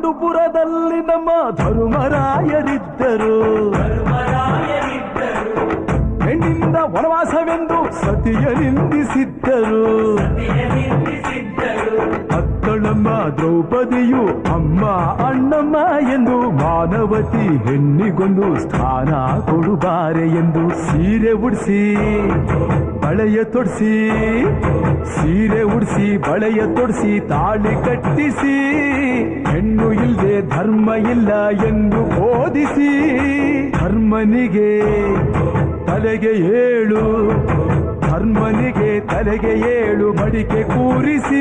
ಪಾಂಡುಪುರದಲ್ಲಿ ನಮ್ಮ ಧರ್ಮರಾಯರಿದ್ದರು. ಹೆಣ್ಣಿಂದ ವನವಾಸವೆಂದು ಸತಿಯ ನಿಂದಿಸಿದ್ದರು. ಅತ್ತಳಮ್ಮ ದ್ರೌಪದಿಯು ಅಮ್ಮ ಅಣ್ಣಮ್ಮ ಎಂದು ಮಾನವತಿ ಹೆಣ್ಣಿಗೊಂದು ಸ್ಥಾನ ಕೊಡುಬಾರೆ ಎಂದು ಸೀರೆ ಉಡಿಸಿ ಬಳೆಯ ತೊಡಿಸಿ ತಾಳಿ ಕಟ್ಟಿಸಿ ಹೆಣ್ಣು ಇಲ್ಲದೆ ಧರ್ಮ ಇಲ್ಲ ಎಂದು ಬೋಧಿಸಿ ಧರ್ಮನಿಗೆ ತಲೆಗೆ ಏಳು ಮಡಿಕೆ ಕೂರಿಸಿ